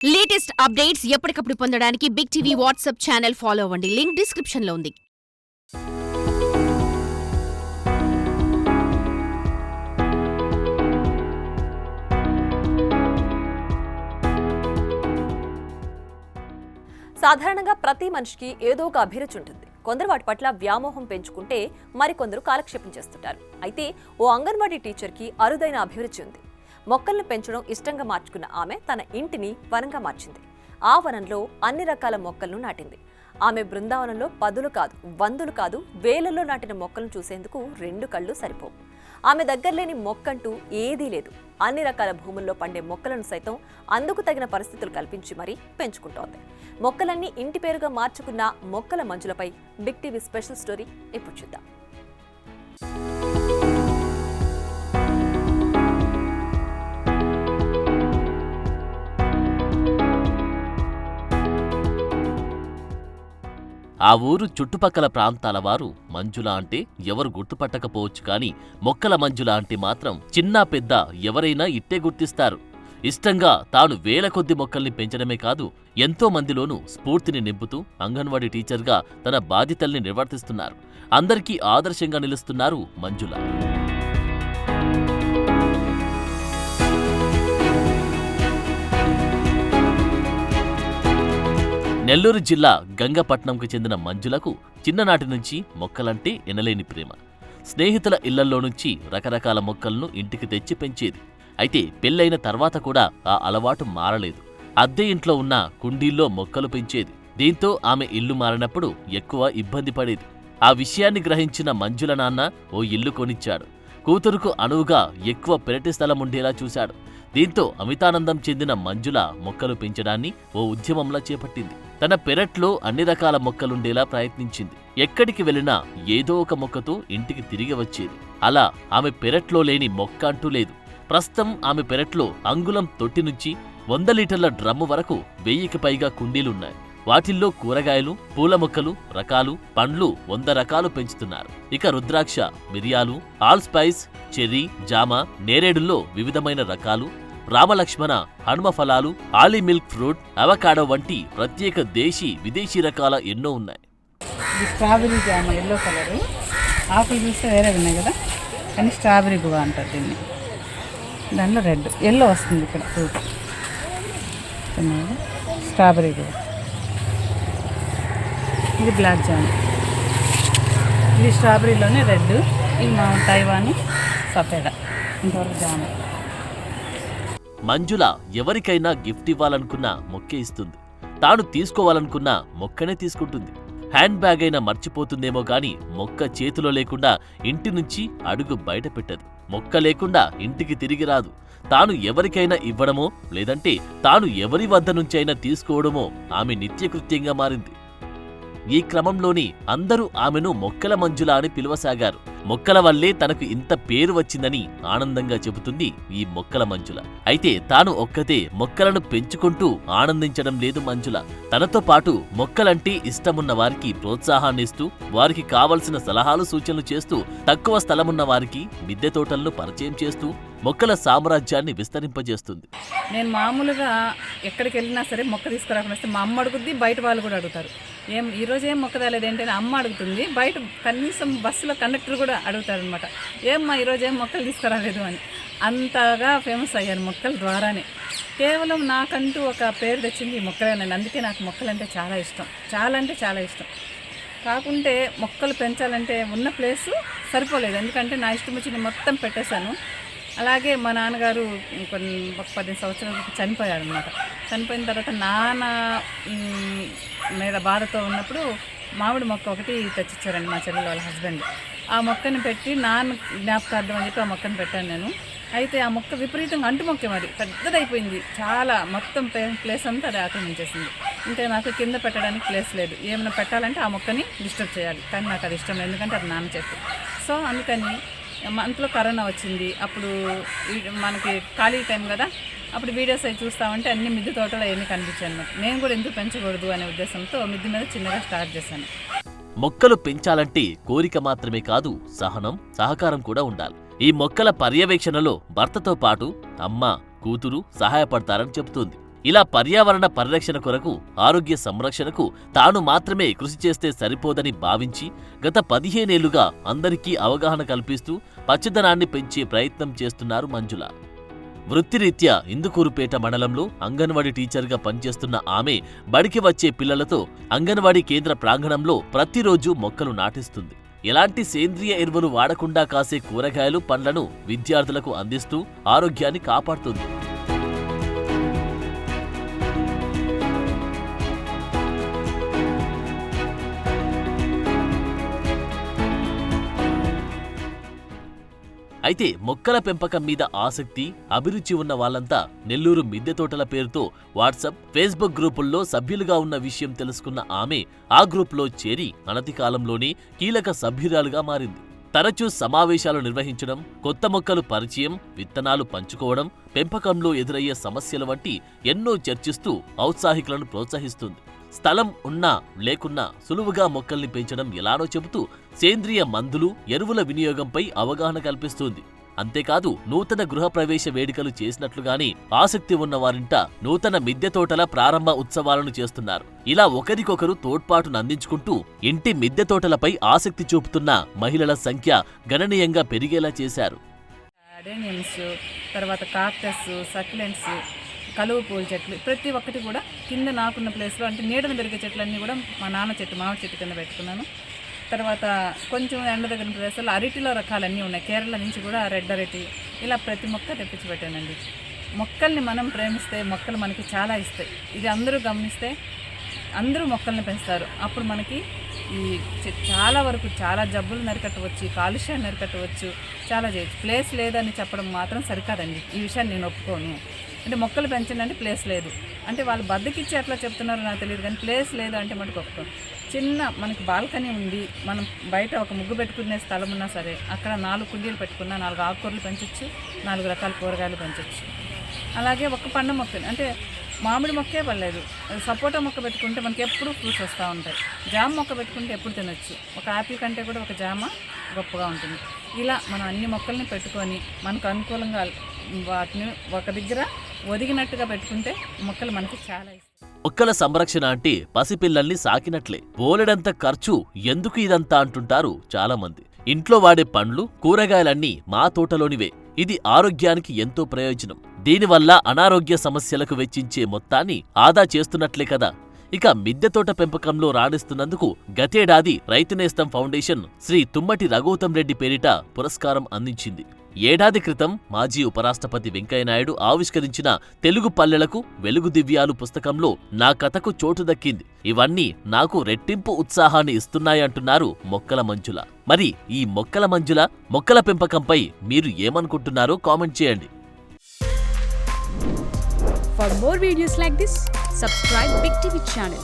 Latest updates ఎప్పటికప్పుడు పొందడానికి big TV WhatsApp channel follow అవ్వండి. లింక్ డిస్క్రిప్షన్ లో ఉంది. సాధారణంగా ప్రతి మనిషికి ఏదో ఒక అభిరుచి ఉంటుంది. కొందరు వాటి పట్ల వ్యామోహం పెంచుకుంటే మరికొందరు కాలక్షేపం చేస్తుంటారు. అయితే ఓ అంగన్వాడీ టీచర్కి అరుదైన అభిరుచి ఉంది. మొక్కలను పెంచడం ఇష్టంగా మార్చుకున్న ఆమె తన ఇంటిని వనంగా మార్చింది. ఆ వనంలో అన్ని రకాల మొక్కలను నాటింది. ఆమె బృందావనంలో పదులు కాదు, వందలు కాదు, వేలల్లో నాటిన మొక్కలను చూసేందుకు రెండు కళ్ళు సరిపోవు. ఆమె దగ్గర లేని మొక్కంటూ ఏదీ లేదు. అన్ని రకాల భూముల్లో పండే మొక్కలను సైతం అందుకు తగిన పరిస్థితులు కల్పించి మరీ పెంచుకుంటోంది. మొక్కలన్నీ ఇంటి పేరుగా మార్చుకున్న మొక్కల మంజులపై బిగ్ టీవీ స్పెషల్ స్టోరీ ఇప్పుడు చూద్దాం. ఆ ఊరు చుట్టుపక్కల ప్రాంతాల వారు మంజుల అంటే ఎవరు గుర్తుపట్టకపోవచ్చు కానీ మొక్కల మంజుల అంటే మాత్రం చిన్నా పెద్ద ఎవరైనా ఇట్టే గుర్తిస్తారు. ఇష్టంగా తాను వేల కొద్ది మొక్కల్ని పెంచడమే కాదు, ఎంతో మందిలోనూ స్ఫూర్తిని నింపుతూ అంగన్వాడీ టీచర్గా తన బాధ్యతల్ని నిర్వర్తిస్తున్నారు. అందరికీ ఆదర్శంగా నిలుస్తున్నారు మంజుల. నెల్లూరు జిల్లా గంగపట్నంకు చెందిన మంజులకు చిన్ననాటి నుంచి మొక్కలంటే ఎనలేని ప్రేమ. స్నేహితుల ఇళ్లల్లో నుంచి రకరకాల మొక్కలను ఇంటికి తెచ్చి పెంచేది. అయితే పెళ్లైన తర్వాత కూడా ఆ అలవాటు మారలేదు. అద్దె ఇంట్లో ఉన్న కుండీల్లో మొక్కలు పెంచేది. దీంతో ఆమె ఇల్లు మారినప్పుడు ఎక్కువ ఇబ్బంది పడేది. ఆ విషయాన్ని గ్రహించిన మంజుల నాన్న ఓ ఇల్లు కొనిచ్చాడు. కూతురుకు అనువుగా ఎక్కువ పెరటి స్థలం ఉండేలా చూశాడు. దీంతో అమితానందం చెందిన మంజుల మొక్కలు పెంచడాన్ని ఓ ఉద్యమంలా చేపట్టింది. తన పెరట్లో అన్ని రకాల మొక్కలుండేలా ప్రయత్నించింది. ఎక్కడికి వెళ్లినా ఏదో ఒక మొక్కతో ఇంటికి తిరిగి వచ్చేది. అలా ఆమె పెరట్లో లేని మొక్క అంటూ లేదు. ప్రస్తుతం ఆమె పెరట్లో అంగుళం తొట్టి నుంచి 100 లీటర్ల డ్రమ్ము వరకు 1000కి పైగా కుండీలున్నాయి. వాటిల్లో కూరగాయలు, పూల మొక్కలు, రకాలు, పండ్లు 100 రకాలు పెంచుతున్నారు. ఇక రుద్రాక్ష, మిరియాలు, ఆల్ స్పైస్, చెర్రీ, జామ, నేరేడుల్లో వివిధమైన రకాలు, రామలక్ష్మణ, హనుమ ఫలాలు, ఆలి మిల్క్ ఫ్రూట్, అవకాడో వంటి ప్రత్యేక దేశీ, విదేశీ రకాల ఎన్నో ఉన్నాయి. స్ట్రాబెరీ జామ ఎల్లో కలరు, ఆకులు చూస్తే వేరే ఉన్నాయి కదా, కానీ స్ట్రాబెరీ గువా అంటారు దీన్ని. దానిలో రెడ్ ఎల్లో వస్తుంది ఇక్కడ ఫ్రూట్. Strawberry guava. ఇది బ్లాక్ జామ్, ఇది స్ట్రాబెరీలోనే రెడ్, ఇది మా తైవాని సఫేదా. ఇంతవరకు జామ. మంజుల ఎవరికైనా గిఫ్ట్ ఇవ్వాలనుకున్న మొక్కే ఇస్తుంది. తాను తీసుకోవాలనుకున్న మొక్కనే తీసుకుంటుంది. హ్యాండ్ బ్యాగ్ అయినా మర్చిపోతుందేమో గాని మొక్క చేతిలో లేకుండా ఇంటి నుంచి అడుగు బయట పెట్టదు. మొక్క లేకుండా ఇంటికి తిరిగి రాదు. తాను ఎవరికైనా ఇవ్వడమో లేదంటే తాను ఎవరి వద్ద నుంచైనా తీసుకోవడమో ఆమె నిత్యకృత్యంగా మారింది. ఈ క్రమంలోని అందరూ ఆమెను మొక్కల మంజుల అని పిలువసాగారు. మొక్కల వల్లే తనకు ఇంత పేరు వచ్చిందని ఆనందంగా చెబుతుంది ఈ మొక్కల మంజుల. అయితే తాను ఒక్కతే మొక్కలను పెంచుకుంటూ ఆనందించడం లేదు మంజుల. తనతో పాటు మొక్కలంటే ఇష్టమున్న వారికి ప్రోత్సాహాన్నిస్తూ, వారికి కావలసిన సలహాలు సూచనలు చేస్తూ, తక్కువ స్థలమున్న వారికి మిద్దె తోటలను పరిచయం చేస్తూ మొక్కల సామ్రాజ్యాన్ని విస్తరింపజేస్తుంది. నేను మామూలుగా ఎక్కడికి వెళ్ళినా సరే మొక్క తీసుకురాకుండా వస్తే మా అమ్మ అడుగుద్ది, బయట వాళ్ళు కూడా అడుగుతారు. ఈరోజు ఏం మొక్క తేలేదు ఏంటని అమ్మ అడుగుతుంది. బయట కనీసం బస్సులో కండక్టర్ కూడా అడుగుతారు అనమాట, ఏమ్మా ఈరోజు ఏం మొక్కలు తీసుకురాలేదు అని. అంతగా ఫేమస్ అయ్యాను మొక్కల ద్వారానే. కేవలం నాకంటూ ఒక పేరు తెచ్చింది ఈ మొక్కలేనండి. అందుకే నాకు మొక్కలంటే చాలా ఇష్టం, చాలా అంటే చాలా ఇష్టం. కాకుంటే మొక్కలు పెంచాలంటే ఉన్న ప్లేసు సరిపోలేదు. ఎందుకంటే నా ఇష్టం వచ్చింది మొత్తం పెట్టేశాను. అలాగే మా నాన్నగారు ఒక 10 సంవత్సరాల చనిపోయారు అనమాట. చనిపోయిన తర్వాత నాన్న మీద బాధతో ఉన్నప్పుడు మామిడి మొక్క ఒకటి తెచ్చిచ్చారండి మా చెల్లెలు వాళ్ళ హస్బెండ్. ఆ మొక్కని పెట్టి నాన్న జ్ఞాపకార్థం అని చెప్పి ఆ మొక్కను పెట్టాను నేను. అయితే ఆ మొక్క విపరీతంగా అంటు మొక్క, మరి పెద్దదైపోయింది చాలా. మొత్తం ప్లేస్ అంతా అది ఆక్రమించేసింది. ఇంకా నాకు కింద పెట్టడానికి ప్లేస్ లేదు. ఏమైనా పెట్టాలంటే ఆ మొక్కని డిస్టర్బ్ చేయాలి, కానీ నాకు అది ఇష్టం లేదు, ఎందుకంటే అది నాన్న చెప్పి. సో అందుకని మంత్లో కరోనా వచ్చింది. అప్పుడు మనకి ఖాళీ టైం కదా, అప్పుడు వీడియోస్ అవి చూస్తామంటే అన్ని మిద్దె తోటలో ఏమీ కనిపించాయి అన్నమాట. నేను కూడా ఎందుకు పెంచకూడదు అనే ఉద్దేశంతో మిద్దె మీద చిన్నగా స్టార్ట్ చేశాను. మొక్కలు పెంచాలంటే కోరిక మాత్రమే కాదు, సహనం, సహకారం కూడా ఉండాలి. ఈ మొక్కల పర్యవేక్షణలో భర్తతో పాటు అమ్మ, కూతురు సహాయపడతారని చెబుతోంది. ఇలా పర్యావరణ పరిరక్షణ కొరకు, ఆరోగ్య సంరక్షణకు తాను మాత్రమే కృషి చేస్తే సరిపోదని భావించి గత 15 ఏళ్లుగా అందరికీ అవగాహన కల్పిస్తూ పచ్చదనాన్ని పెంచే ప్రయత్నం చేస్తున్నారు మంజుల. వృత్తిరీత్యా ఇందుకూరుపేట మండలంలో అంగన్వాడీ టీచర్గా పనిచేస్తున్న ఆమె బడికి వచ్చే పిల్లలతో అంగన్వాడీ కేంద్ర ప్రాంగణంలో ప్రతిరోజు మొక్కలు నాటిస్తుంది. ఎలాంటి సేంద్రియ ఎరువులు వాడకుండా కాసే కూరగాయలు, పండ్లను విద్యార్థులకు అందిస్తూ ఆరోగ్యాన్ని కాపాడుతుంది. అయితే మొక్కల పెంపకం మీద ఆసక్తి, అభిరుచి ఉన్న వాళ్ళంతా నెల్లూరు మిద్దె తోటల పేరుతో వాట్సాప్, ఫేస్బుక్ గ్రూపుల్లో సభ్యులుగా ఉన్న విషయం తెలుసుకున్న ఆమె ఆ గ్రూప్లో చేరి అనతి కాలంలోనే కీలక సభ్యురాలుగా మారింది. తరచూ సమావేశాలు నిర్వహించడం, కొత్త మొక్కలు పరిచయం, విత్తనాలు పంచుకోవడం, పెంపకంలో ఎదురయ్యే సమస్యల వంటి ఎన్నో చర్చిస్తూ ఔత్సాహికులను ప్రోత్సహిస్తుంది. స్థలం ఉన్నా లేకున్నా సులువుగా మొక్కల్ని పెంచడం ఎలానో చెబుతూ సేంద్రియ మందులు, ఎరువుల వినియోగంపై అవగాహన కల్పిస్తుంది. అంతేకాదు నూతన గృహప్రవేశ వేడుకలు చేసినట్లుగానే ఆసక్తి ఉన్న వారింట నూతన మిద్దె తోటల ప్రారంభ ఉత్సవాలను చేస్తున్నారు. ఇలా ఒకరికొకరు తోడ్పాటును అందించుకుంటూ ఇంటి మిద్దె తోటలపై ఆసక్తి చూపుతున్న మహిళల సంఖ్య గణనీయంగా పెరిగేలా చేశారు. అడేనియమ్స్, తర్వాత కాక్టస్, సక్యులెంట్స్, కలువ పూల చెట్లు, ప్రతి ఒక్కటి కూడా కింద నాకున్న ప్లేస్లో అంటే నీడను పెరిగే చెట్లన్నీ కూడా మా నాన్న చెట్టు, మామిడి చెట్టు కింద పెట్టుకున్నాను. తర్వాత కొంచెం ఎండ దగ్గర ప్లేస్లో అరటిలో రకాలన్నీ ఉన్నాయి. కేరళ నుంచి కూడా రెడ్ అరటి, ఇలా ప్రతి మొక్క తెప్పించి పెట్టానండి. మొక్కల్ని మనం ప్రేమిస్తే మొక్కలు మనకి చాలా ఇస్తాయి. ఇది అందరూ గమనిస్తే అందరూ మొక్కల్ని పెంచుతారు. అప్పుడు మనకి ఈ చాలా వరకు చాలా జబ్బులు నరికట్టవచ్చు, కాలుష్యాన్ని నరికట్టవచ్చు, చాలా చేయొచ్చు. ప్లేస్ లేదని చెప్పడం మాత్రం సరికాదండి. ఈ విషయాన్ని నేను ఒప్పుకోను. అంటే మొక్కలు పెంచండి అంటే ప్లేస్ లేదు అంటే వాళ్ళు బద్దకిచ్చి అట్లా చెప్తున్నారో నాకు తెలియదు, కానీ ప్లేస్ లేదు అంటే మటుకు ఒప్పుకోం. చిన్న మనకి బాల్కనీ ఉంది, మనం బయట ఒక ముగ్గు పెట్టుకునే స్థలం ఉన్నా సరే అక్కడ 4 కుండీలు పెట్టుకున్నా 4 ఆకుకూరలు పెంచవచ్చు, 4 రకాల కూరగాయలు పెంచవచ్చు. అలాగే ఒక పండు మొక్క అంటే మామిడి మొక్కే పడలేదు, సపోటా మొక్క పెట్టుకుంటే మనకి ఎప్పుడు ఫ్రూట్స్ వస్తూ ఉంటాయి. జామ మొక్క పెట్టుకుంటే ఎప్పుడు తినొచ్చు. ఒక యాపిల్ కంటే కూడా ఒక జామ గొప్పగా ఉంటుంది. ఇలా మనం అన్ని మొక్కల్ని పెట్టుకొని మనకు అనుకూలంగా వాటిని ఒక దగ్గర ఒదిగినట్టుగా పెట్టుకుంటే మొక్కలు మనకి చాలా ఇష్టం. మొక్కల సంరక్షణ అంటే పసిపిల్లల్ని సాకినట్లే. బోలెడంత ఖర్చు, ఎందుకు ఇదంతా అంటుంటారు చాలా మంది. ఇంట్లో వాడే పండ్లు, కూరగాయలన్నీ మా తోటలోనివే. ఇది ఆరోగ్యానికి ఎంతో ప్రయోజనం. దీనివల్ల అనారోగ్య సమస్యలకు వెచ్చించే మొత్తాన్ని ఆదా చేస్తున్నట్లే కదా. ఇక మిద్దె తోట పెంపకంలో రాణిస్తున్నందుకు గతేడాది రైతునేస్తం ఫౌండేషన్ శ్రీ తుమ్మటి రఘుతం రెడ్డి పేరిట పురస్కారం అందించింది. ఏడాది క్రితం మాజీ ఉపరాష్ట్రపతి వెంకయ్యనాయుడు ఆవిష్కరించిన తెలుగు పల్లెలకు వెలుగు దివ్యాలు పుస్తకంలో నా కథకు చోటు దక్కింది. ఇవన్నీ నాకు రెట్టింపు ఉత్సాహాన్ని ఇస్తున్నాయంటున్నారు మొక్కల మంజుల. మరి ఈ మొక్కల మంజుల మొక్కల పెంపకంపై మీరు ఏమనుకుంటున్నారో కామెంట్ చేయండి. For more videos like this, subscribe Big TV channel.